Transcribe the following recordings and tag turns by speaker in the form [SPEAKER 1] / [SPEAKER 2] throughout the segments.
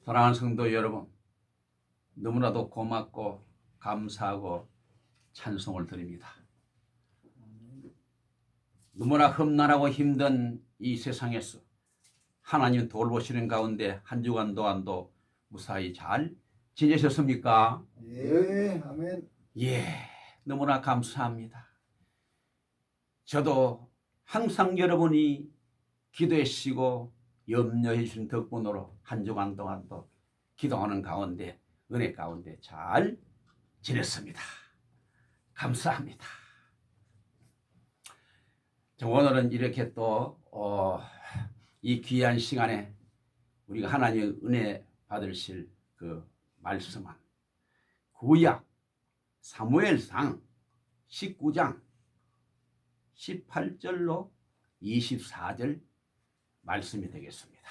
[SPEAKER 1] 사랑하는 성도 여러분, 너무나도 고맙고 감사하고 찬송을 드립니다. 너무나 험난하고 힘든 이 세상에서 하나님 돌보시는 가운데 한 주간 동안도 무사히 잘 지내셨습니까?
[SPEAKER 2] 예, 아멘.
[SPEAKER 1] 예, 너무나 감사합니다. 저도 항상 여러분이 기도해 주시고 염려해 주신 덕분으로 한 주간 동안도 기도하는 가운데 은혜 가운데 잘 지냈습니다. 감사합니다. 오늘은 이렇게 또 이 귀한 시간에 우리가 하나님의 은혜 받으실 그 말씀은 구약 사무엘상 19장 18절로 24절 말씀이 되겠습니다.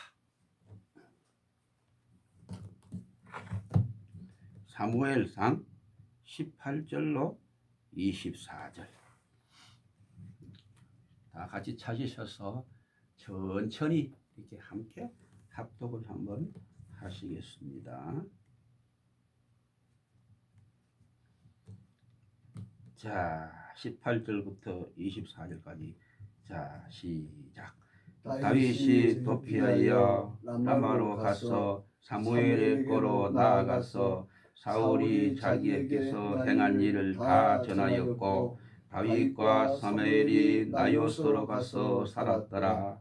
[SPEAKER 1] 사무엘상 18절로 24절 다 같이 찾으셔서 천천히 이렇게 함께 합독을 한번 하시겠습니다. 자, 18절부터 24절까지 자, 시작. 다윗이 도피하여 라마로 가서 사무엘의 거로 나아가서 사울이 자기에게서 행한 일을 다 전하였고 다윗과 사무엘이 나요스로 가서 살았더라.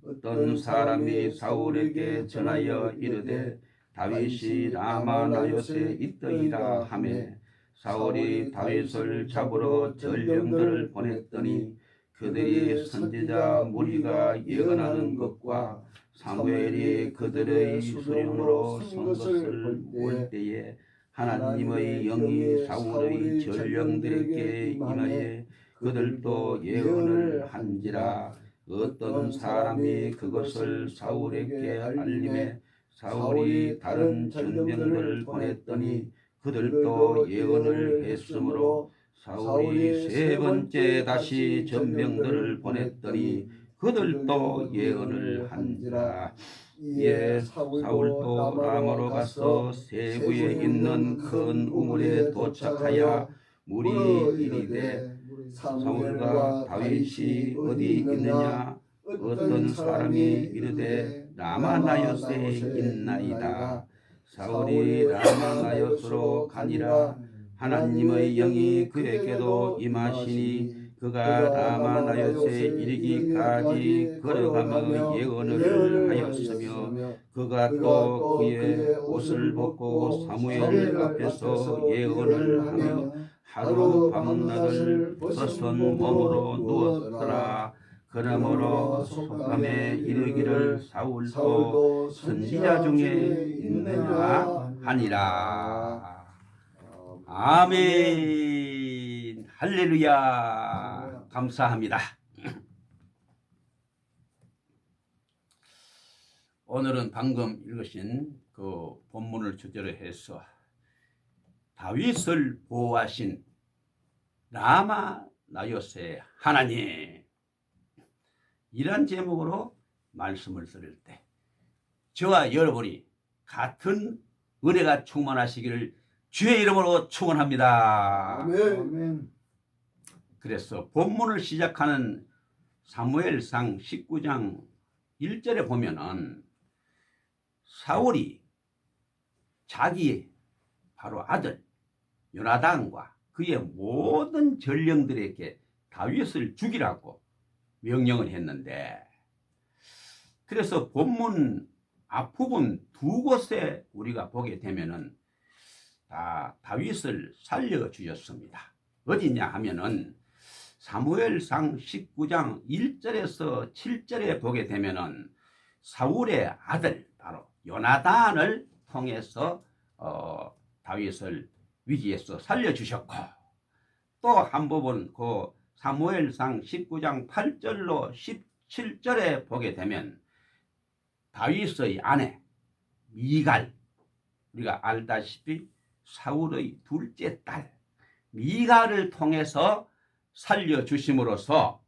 [SPEAKER 1] 어떤 사람이 사울에게 전하여 이르되 다윗이 라마 나요스에 있더이다 하매 사울이 다윗을 잡으러 전령들을 보냈더니 그들이 선지자 무리가 예언하는 것과 사무엘이 그들의 수령으로 선 것을 볼 때에 하나님의 영이 사울의 전령들에게 임하여 그들도 예언을 한지라. 어떤 사람이 그것을 사울에게 알림해 사울이 다른 전령들을 보냈더니 그들도 예언을 했으므로 사울이 세 번째 다시 전병들을 보냈더니 그들도 예언을 한지라. 이에 사울도 라마로 가서 세구에 있는 큰 우물에 도착하여 물이 이르되 사울과 다윗이 어디 있느냐? 어떤 사람이 이르되 라마나요스에 있나이다. 사울이 라마나요스로 가니라. 하나님의 영이 그에게도 임하시니 그가 라마나요스에 이르기까지 걸어가며 예언을 하였으며 그가 또 그의 옷을 벗고 사무엘 앞에서 예언을 하며 하루 밤낮을 벗은 몸으로 누웠더라. 그러므로 속담에 이르기를 사울도 선지자 중에 있느냐 하니라. 아멘. 할렐루야. 감사합니다. 오늘은 방금 읽으신 그 본문을 주제로 해서 다윗을 보호하신 라마 나요스의 하나님, 이란 제목으로 말씀을 드릴 때 저와 여러분이 같은 은혜가 충만하시기를 주의 이름으로 축원합니다.
[SPEAKER 2] 아멘.
[SPEAKER 1] 그래서 본문을 시작하는 사무엘상 19장 1절에 보면은 사울이 자기의 바로 아들 요나단과 그의 모든 전령들에게 다윗을 죽이라고 명령을 했는데, 그래서 본문 앞부분 두 곳에 우리가 보게 되면은 다 다윗을 살려주셨습니다. 어디냐 하면은 사무엘상 19장 1절에서 7절에 보게 되면은 사울의 아들 바로 요나단을 통해서 다윗을 위기에서 살려주셨고, 또 한 부분 그 사무엘상 19장 8절로 17절에 보게 되면 다윗의 아내 미갈, 우리가 알다시피 사울의 둘째 딸 미갈을 통해서 살려주심으로써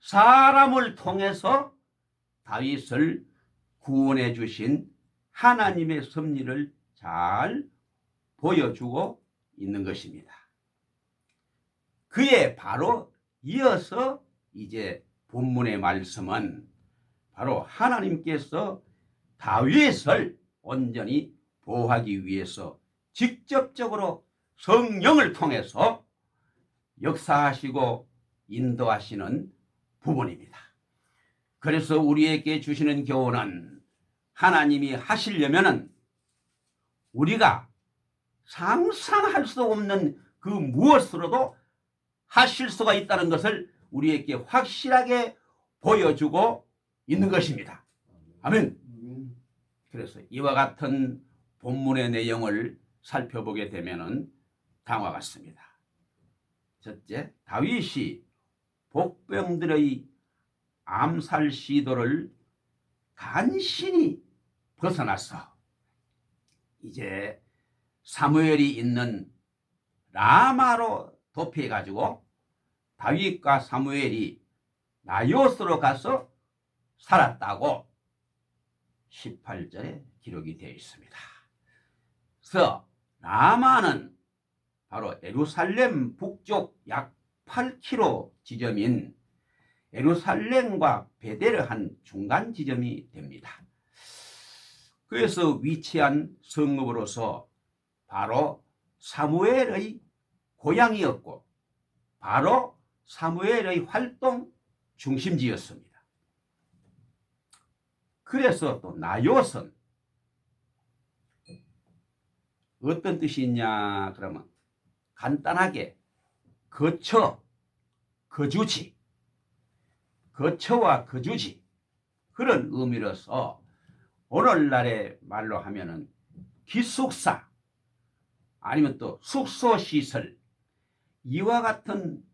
[SPEAKER 1] 사람을 통해서 다윗을 구원해 주신 하나님의 섭리를 잘 보여주고 있는 것입니다. 그에 바로 이어서 이제 본문의 말씀은 바로 하나님께서 다윗을 온전히 보호하기 위해서 직접적으로 성령을 통해서 역사하시고 인도하시는 부분입니다. 그래서 우리에게 주시는 교훈은 하나님이 하시려면은 우리가 상상할 수 없는 그 무엇으로도 하실 수가 있다는 것을 우리에게 확실하게 보여주고 있는 것입니다. 아멘. 그래서 이와 같은 본문의 내용을 살펴보게 되면은 다음과 같습니다. 첫째, 다윗이 복병들의 암살 시도를 간신히 벗어나서 이제 사무엘이 있는 라마로 도피해가지고 다윗과 사무엘이 나요스로 가서 살았다고 18절에 기록이 되어 있습니다. 그래서 라마는 바로 예루살렘 북쪽 약 8km 지점인 예루살렘과 베델을 한 중간 지점이 됩니다. 그래서 위치한 성읍으로서 바로 사무엘의 고향이었고 바로 사무엘의 활동 중심지였습니다. 그래서 또 나요선 어떤 뜻이 있냐 그러면 간단하게 거처, 거주지, 거처와 거주지 그런 의미로서 오늘날의 말로 하면은 기숙사 아니면 또 숙소시설 이와 같은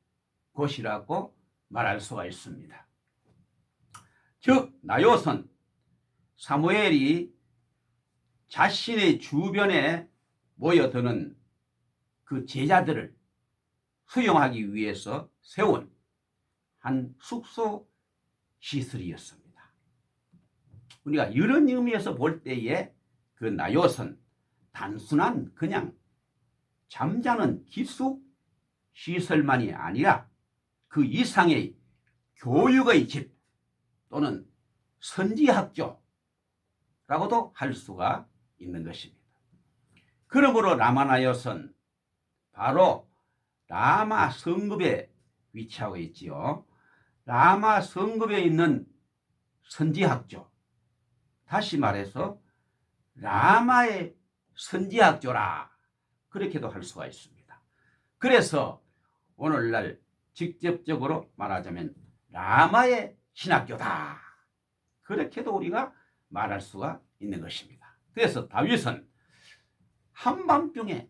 [SPEAKER 1] 곳이라고 말할 수가 있습니다. 즉 나요선 사무엘이 자신의 주변에 모여드는 그 제자들을 수용하기 위해서 세운 한 숙소 시설이었습니다. 우리가 이런 의미에서 볼 때에 그 나요선 단순한 그냥 잠자는 기숙 시설만이 아니라 그 이상의 교육의 집 또는 선지학교라고도 할 수가 있는 것입니다. 그러므로 라마나요선 바로 라마 성읍에 위치하고 있지요. 라마 성읍에 있는 선지학교 다시 말해서 라마의 선지학교라 그렇게도 할 수가 있습니다. 그래서 오늘날 직접적으로 말하자면 라마의 신학교다 그렇게도 우리가 말할 수가 있는 것입니다. 그래서 다윗은 한밤중에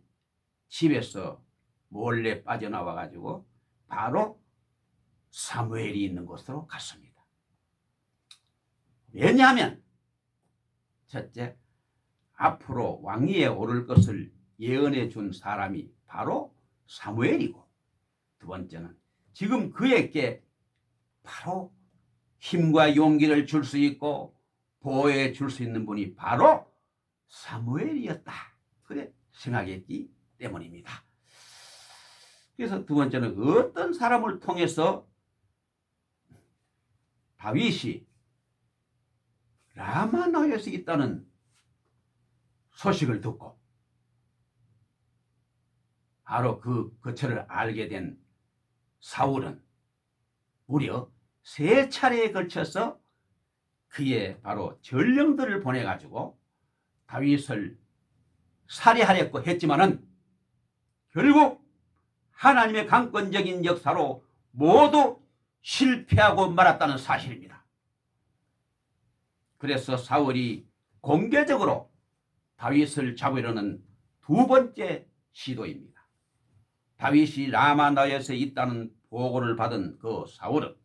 [SPEAKER 1] 집에서 몰래 빠져나와 가지고 바로 사무엘이 있는 곳으로 갔습니다. 왜냐하면 첫째, 앞으로 왕위에 오를 것을 예언해 준 사람이 바로 사무엘이고 두 번째는 지금 그에게 바로 힘과 용기를 줄 수 있고 보호해 줄 수 있는 분이 바로 사무엘이었다. 그래 생각했기 때문입니다. 그래서 두 번째는 어떤 사람을 통해서 다윗이 라마나요스에 있다는 소식을 듣고 바로 그 거처를 알게 된 사울은 무려 3차례에 걸쳐서 그의 바로 전령들을 보내가지고 다윗을 살해하려고 했지만은 결국 하나님의 강권적인 역사로 모두 실패하고 말았다는 사실입니다. 그래서 사울이 공개적으로 다윗을 잡으려는 두 번째 시도입니다. 다윗이 라마나요스에 있다는 보고를 받은 그 사울은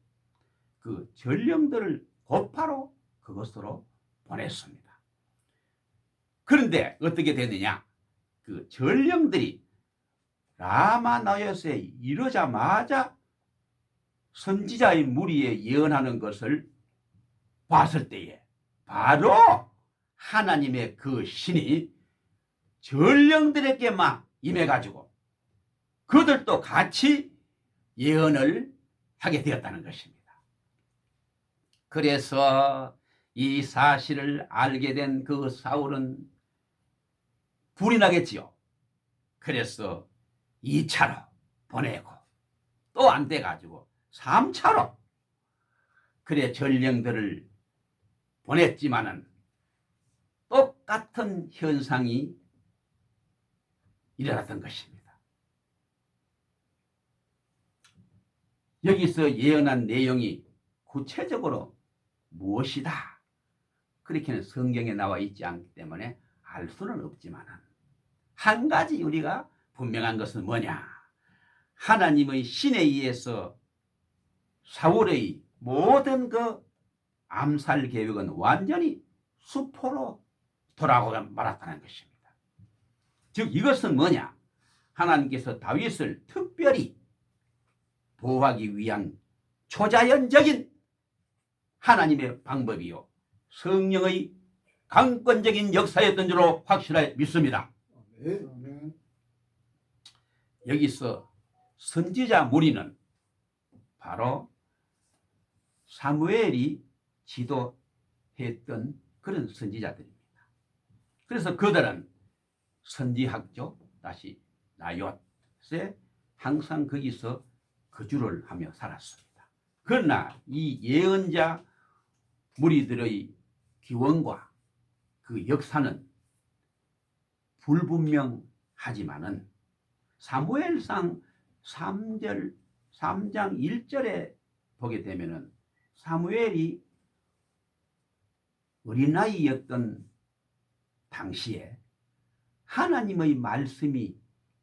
[SPEAKER 1] 그 전령들을 곧바로 그것으로 보냈습니다. 그런데 어떻게 됐느냐? 그 전령들이 라마나요스에 이르자마자 선지자의 무리에 예언하는 것을 봤을 때에 바로 하나님의 그 신이 전령들에게 막 임해가지고 그들도 같이 예언을 하게 되었다는 것입니다. 그래서 이 사실을 알게 된 그 사울은 불이 나겠지요. 그래서 2차로 보내고 또 안 돼가지고 3차로 그래 전령들을 보냈지만은 똑같은 현상이 일어났던 것입니다. 여기서 예언한 내용이 구체적으로 무엇이다 그렇게는 성경에 나와 있지 않기 때문에 알 수는 없지만 한 가지 우리가 분명한 것은 뭐냐, 하나님의 신에 의해서 사울의 모든 그 암살 계획은 완전히 수포로 돌아가고 말았다는 것입니다. 즉 이것은 뭐냐, 하나님께서 다윗을 특별히 보호하기 위한 초자연적인 하나님의 방법이요 성령의 강권적인 역사였던 줄로 확실하게 믿습니다.
[SPEAKER 2] 아멘.
[SPEAKER 1] 여기서 선지자 무리는 바로 사무엘이 지도했던 그런 선지자들입니다. 그래서 그들은 선지학교 다시 나요트에 항상 거기서 거주를 하며 살았습니다. 그러나 이 예언자 무리들의 기원과 그 역사는 불분명하지만은 사무엘상 3장 1절에 보게 되면은 사무엘이 어린아이였던 당시에 하나님의 말씀이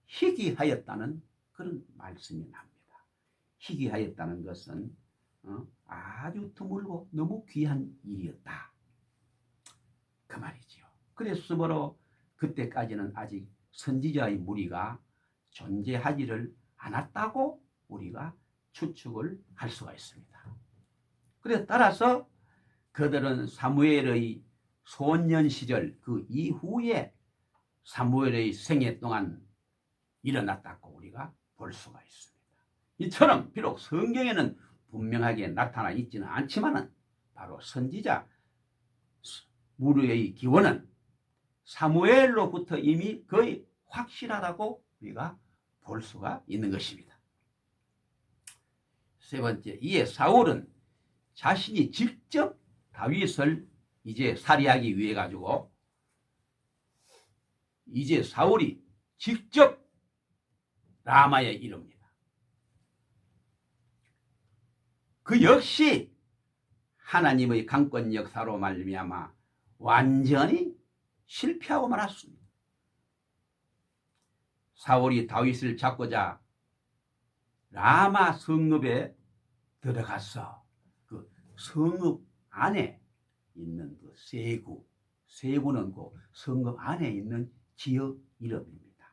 [SPEAKER 1] 희귀하였다는 그런 말씀이 납니다. 희귀하였다는 것은 아주 드물고 너무 귀한 일이었다 그 말이지요. 그래서 그때까지는 아직 선지자의 무리가 존재하지를 않았다고 우리가 추측을 할 수가 있습니다. 그래서 따라서 그들은 사무엘의 소년 시절 그 이후에 사무엘의 생애 동안 일어났다고 우리가 볼 수가 있습니다. 이처럼 비록 성경에는 분명하게 나타나 있지는 않지만 바로 선지자 무리의 기원은 사무엘로부터 이미 거의 확실하다고 우리가 볼 수가 있는 것입니다. 세 번째, 이에 사울은 자신이 직접 다윗을 이제 살해하기 위해 가지고 이제 사울이 직접 라마에 이릅니다. 그 역시 하나님의 강권 역사로 말미암아 완전히 실패하고 말았습니다. 사울이 다윗을 잡고자 라마 성읍에 들어갔어. 그 성읍 안에 있는 그 세구는 그 성읍 안에 있는 지역 이름입니다.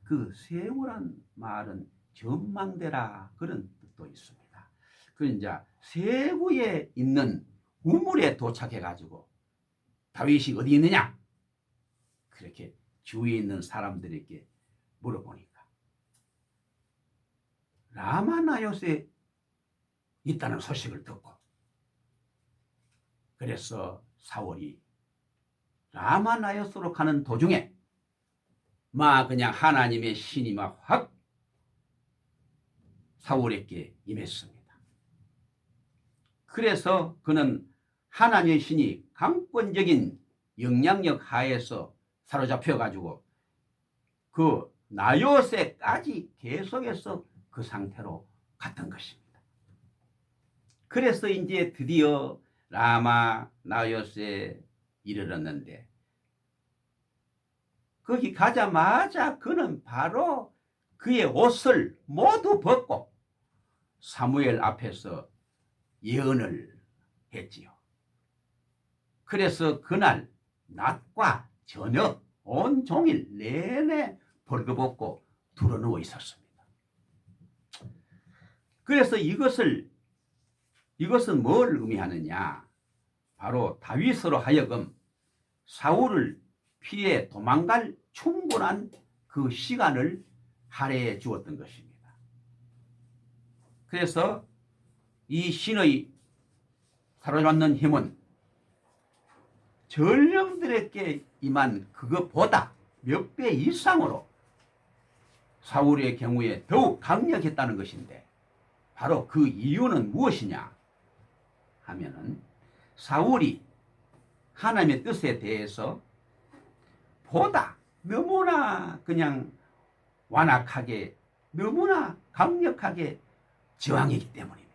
[SPEAKER 1] 그 세구란 말은 전망대라 그런 뜻도 있습니다. 그 이제 세구에 있는 우물에 도착해 가지고 다윗이 어디 있느냐? 그렇게 주위에 있는 사람들에게 물어보니까 라마나요스에 있다는 소식을 듣고 그래서 사울이 라마나요스로 가는 도중에 그냥 하나님의 신이 확 사울에게 임했습니다. 그래서 그는 하나님의 신이 강권적인 영향력 하에서 사로잡혀 가지고 그 나요새까지 계속해서 그 상태로 갔던 것입니다. 그래서 이제 드디어 라마 나요새에 이르렀는데 거기 가자마자 그는 바로 그의 옷을 모두 벗고 사무엘 앞에서 예언을 했지요. 그래서 그날 낮과 저녁 온종일 내내 벌거벗고 드러누워 있었습니다. 그래서 이것은 뭘 의미하느냐? 바로 다윗으로 하여금 사울을 피해 도망갈 충분한 그 시간을 할애해 주었던 것입니다. 그래서 이 신의 사로잡는 힘은 전령들에게 임한 그것보다 몇 배 이상으로 사울의 경우에 더욱 강력했다는 것인데, 바로 그 이유는 무엇이냐 하면은 사울이 하나님의 뜻에 대해서 보다 너무나 그냥 완악하게, 너무나 강력하게 저항했기 때문입니다.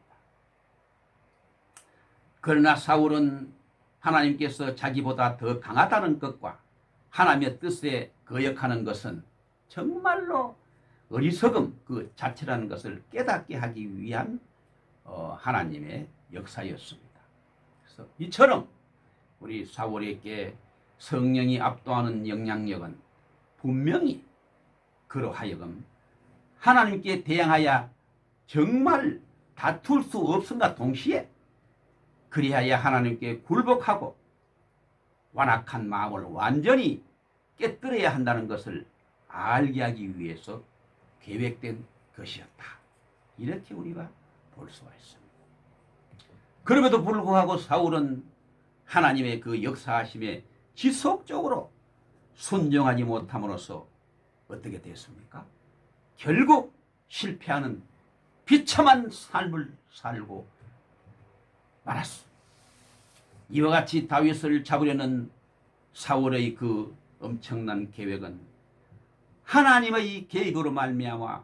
[SPEAKER 1] 그러나 사울은 하나님께서 자기보다 더 강하다는 것과 하나님의 뜻에 거역하는 것은 정말로 어리석음 그 자체라는 것을 깨닫게 하기 위한 하나님의 역사였습니다. 그래서 이처럼 우리 사울에게 성령이 압도하는 영향력은 분명히 그로 하여금 하나님께 대항하여 정말 다툴 수 없음과 동시에 그리하여 하나님께 굴복하고 완악한 마음을 완전히 깨뜨려야 한다는 것을 알게 하기 위해서 계획된 것이었다. 이렇게 우리가 볼 수가 있습니다. 그럼에도 불구하고 사울은 하나님의 그 역사하심에 지속적으로 순종하지 못함으로써 어떻게 됐습니까? 결국 실패하는 비참한 삶을 살고 말았습니다. 이와 같이 다윗을 잡으려는 사울의 그 엄청난 계획은 하나님의 계획으로 말미암아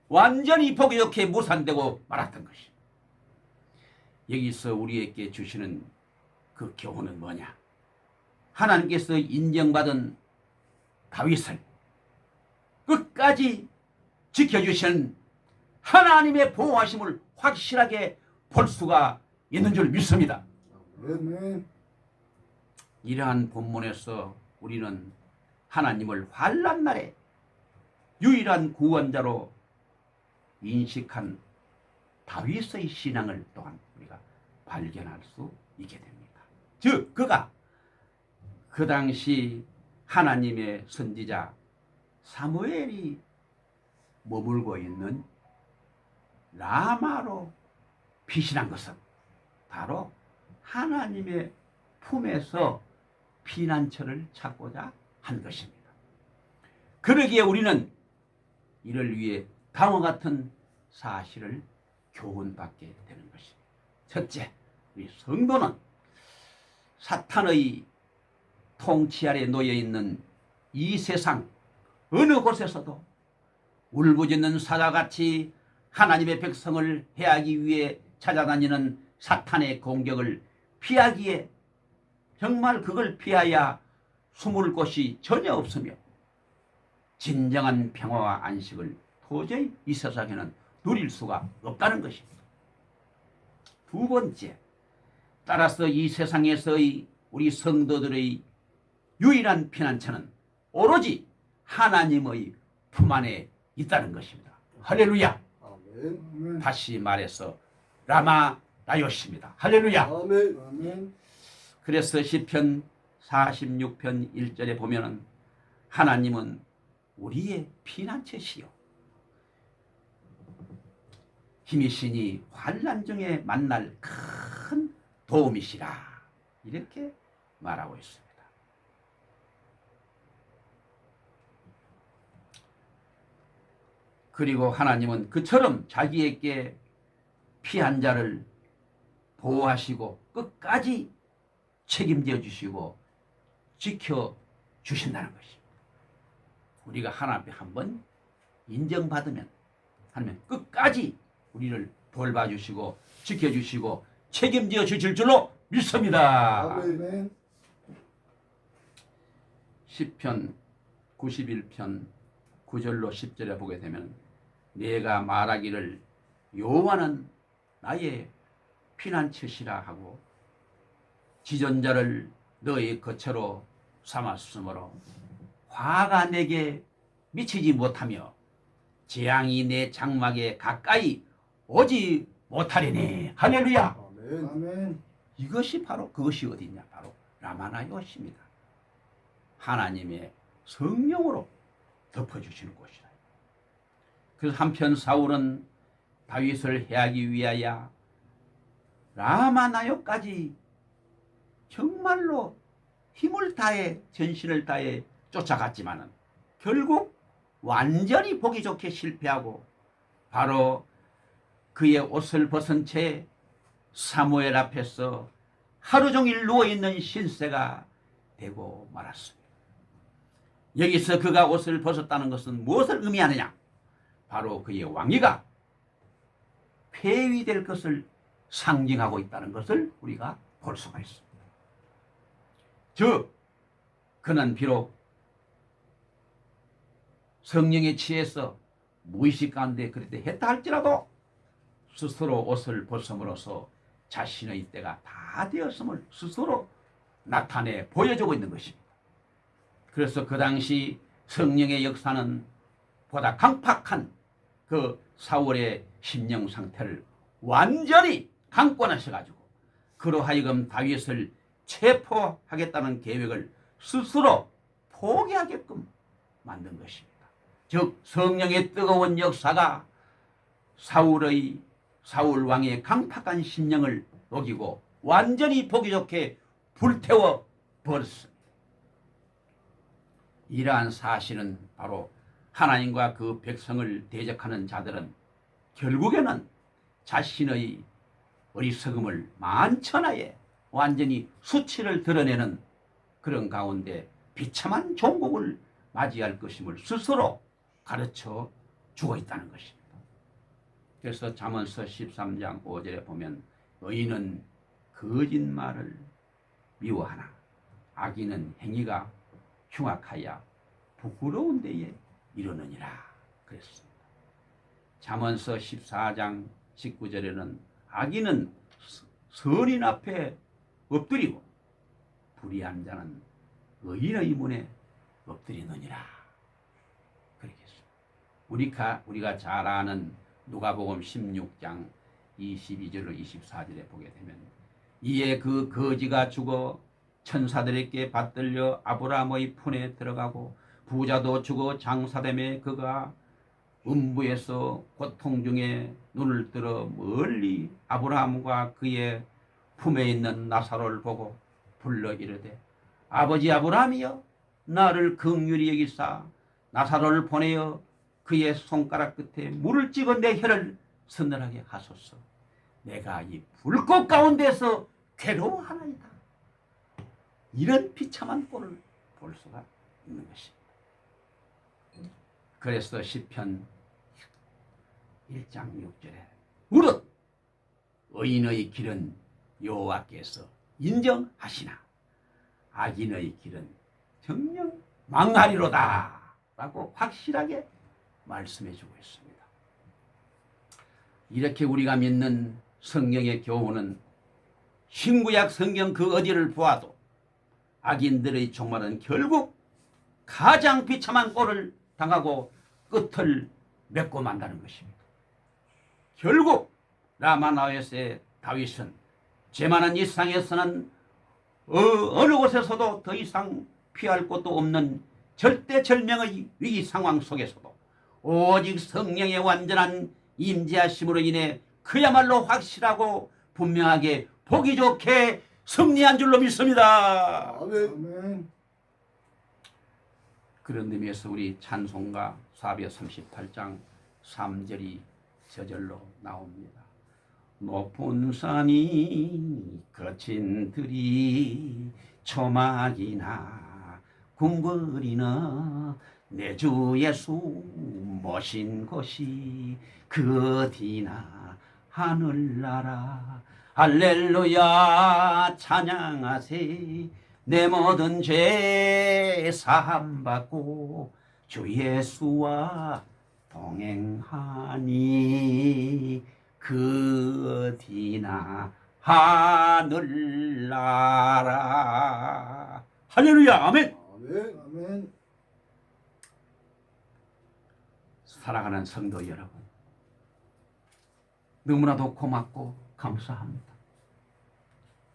[SPEAKER 1] 완전히 보기 좋게 무산되고 말았던 것입니다. 여기서 우리에게 주시는 그 교훈은 뭐냐? 하나님께서 인정받은 다윗을 끝까지 지켜주시는 하나님의 보호하심을 확실하게 볼 수가 있는 줄 믿습니다.
[SPEAKER 2] 아멘.
[SPEAKER 1] 이러한 본문에서 우리는 하나님을 환난 날에 유일한 구원자로 인식한 다윗의 신앙을 또한 우리가 발견할 수 있게 됩니다. 즉 그가 그 당시 하나님의 선지자 사무엘이 머물고 있는 라마로 피신한 것은 바로 하나님의 품에서 피난처를 찾고자 한 것입니다. 그러기에 우리는 이를 위해 다음과 같은 사실을 교훈받게 되는 것입니다. 첫째, 우리 성도는 사탄의 통치 아래 놓여 있는 이 세상 어느 곳에서도 울부짖는 사자같이 하나님의 백성을 해하기 위해 찾아다니는 사탄의 공격을 피하기에 정말 그걸 피하여 숨을 곳이 전혀 없으며 진정한 평화와 안식을 도저히 이 세상에는 누릴 수가 없다는 것입니다. 두 번째, 따라서 이 세상에서의 우리 성도들의 유일한 피난처는 오로지 하나님의 품 안에 있다는 것입니다. 할렐루야.
[SPEAKER 2] 아멘.
[SPEAKER 1] 다시 말해서 라마 라요시입니다. 할렐루야.
[SPEAKER 2] 아멘. 아멘.
[SPEAKER 1] 그래서 시편 46편 1절에 보면은 하나님은 우리의 피난처시요 힘이시니 환난 중에 만날 큰 도움이시라, 이렇게 말하고 있습니다. 그리고 하나님은 그처럼 자기에게 피한 자를 보호하시고 끝까지 책임져 주시고 지켜 주신다는 것입니다. 우리가 하나님 앞에 한번 인정받으면 하나님 끝까지 우리를 돌봐주시고 지켜주시고 책임져 주실 줄로 믿습니다.
[SPEAKER 2] 아멘.
[SPEAKER 1] 시편 91편 9절로 10절에 보게 되면 내가 말하기를 여호와는 나의 피난처시라 하고 지존자를 너의 거처로 삼았으므로 화가 내게 미치지 못하며 재앙이 내 장막에 가까이 오지 못하리니. 할렐루야.
[SPEAKER 2] 아멘. 아멘.
[SPEAKER 1] 이것이 바로 그것이 어디냐, 바로 라마나요시입니다. 하나님의 성령으로 덮어주시는 곳이다. 그래서 한편 사울은 다윗을 해하기 위하여 라마나요까지 정말로 힘을 다해 전신을 다해 쫓아갔지만은 결국 완전히 보기 좋게 실패하고 바로 그의 옷을 벗은 채 사무엘 앞에서 하루 종일 누워있는 신세가 되고 말았습니다. 여기서 그가 옷을 벗었다는 것은 무엇을 의미하느냐? 바로 그의 왕위가 폐위될 것을 상징하고 있다는 것을 우리가 볼 수가 있습니다. 즉 그는 비록 성령에 취해서 무의식 가운데 그렇게 했다 할지라도 스스로 옷을 벗음으로써 자신의 때가 다 되었음을 스스로 나타내 보여주고 있는 것입니다. 그래서 그 당시 성령의 역사는 보다 강팍한 그 사울의 심령 상태를 완전히 강권하셔가지고 그로 하여금 다윗을 체포하겠다는 계획을 스스로 포기하게끔 만든 것입니다. 즉 성령의 뜨거운 역사가 사울 왕의 강팍한 심령을 녹이고 완전히 보기 좋게 불태워 버렸습니다. 이러한 사실은 바로 하나님과 그 백성을 대적하는 자들은 결국에는 자신의 어리석음을 만천하에 완전히 수치를 드러내는 그런 가운데 비참한 종국을 맞이할 것임을 스스로 가르쳐 주고 있다는 것입니다. 그래서 잠언서 13장 5절에 보면 의인은 거짓말을 미워하나 악인은 행위가 흉악하여 부끄러운 데에 이르느니라 그랬습니다. 잠언서 14장 19절에는 악인은 선인 앞에 엎드리고 불의한 자는 의인의 문에 엎드리느니라 그러겠습니다. 우리가 잘 아는 누가복음 16장 22절로 24절에 보게 되면 이에 그 거지가 죽어 천사들에게 받들려 아브라함의 품에 들어가고 부자도 죽어 장사됨에 그가 음부에서 고통 중에 눈을 들어 멀리 아브라함과 그의 품에 있는 나사로를 보고 불러 이르되 아버지 아브라함이여 나를 긍휼히 여기사 나사로를 보내어 그의 손가락 끝에 물을 찍어 내 혀를 서늘하게 하소서. 내가 이 불꽃 가운데서 괴로워하나이다. 이런 비참한 꼴을 볼 수가 있는 것입니다. 그래서 시편 1장 6절에 무릇 의인의 길은 여호와께서 인정하시나 악인의 길은 정녕 망하리로다 라고 확실하게 말씀해 주고 있습니다. 이렇게 우리가 믿는 성경의 교훈은 신구약 성경 그 어디를 보아도 악인들의 종말은 결국 가장 비참한 꼴을 당하고 끝을 맺고 만다는 것입니다. 결국 라마나요스의 다윗은 죄 많은 이 세상에서는 어느 곳에서도 더 이상 피할 곳도 없는 절대절명의 위기 상황 속에서도 오직 성령의 완전한 임재하심으로 인해 그야말로 확실하고 분명하게 보기 좋게 승리한 줄로 믿습니다.
[SPEAKER 2] 아멘.
[SPEAKER 1] 그런 의미에서 우리 찬송가 438장 3절이 저절로 나옵니다. 높은 산이 거친 들이 초막이나 궁궐이나 내 주 예수 모신 곳이 그 어디나 하늘나라 할렐루야 찬양하세 내 모든 죄 사함받고 주 예수와 동행하니 그 어디나 하늘나라 할렐루야 아멘.
[SPEAKER 2] 아멘. 아멘.
[SPEAKER 1] 사랑하는 성도 여러분, 너무나도 고맙고 감사합니다.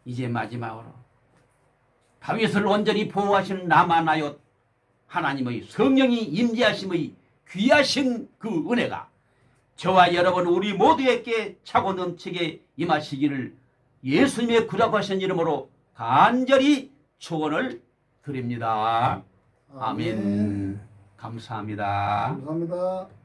[SPEAKER 1] 이제 마지막으로 다윗을 온전히 보호하시는 나만하여 하나님의 성령이 임재하심의 귀하신 그 은혜가 저와 여러분 우리 모두에게 차고 넘치게 임하시기를 예수님의 구약하신 이름으로 간절히 축원을 드립니다. 아멘. 감사합니다.
[SPEAKER 2] 감사합니다.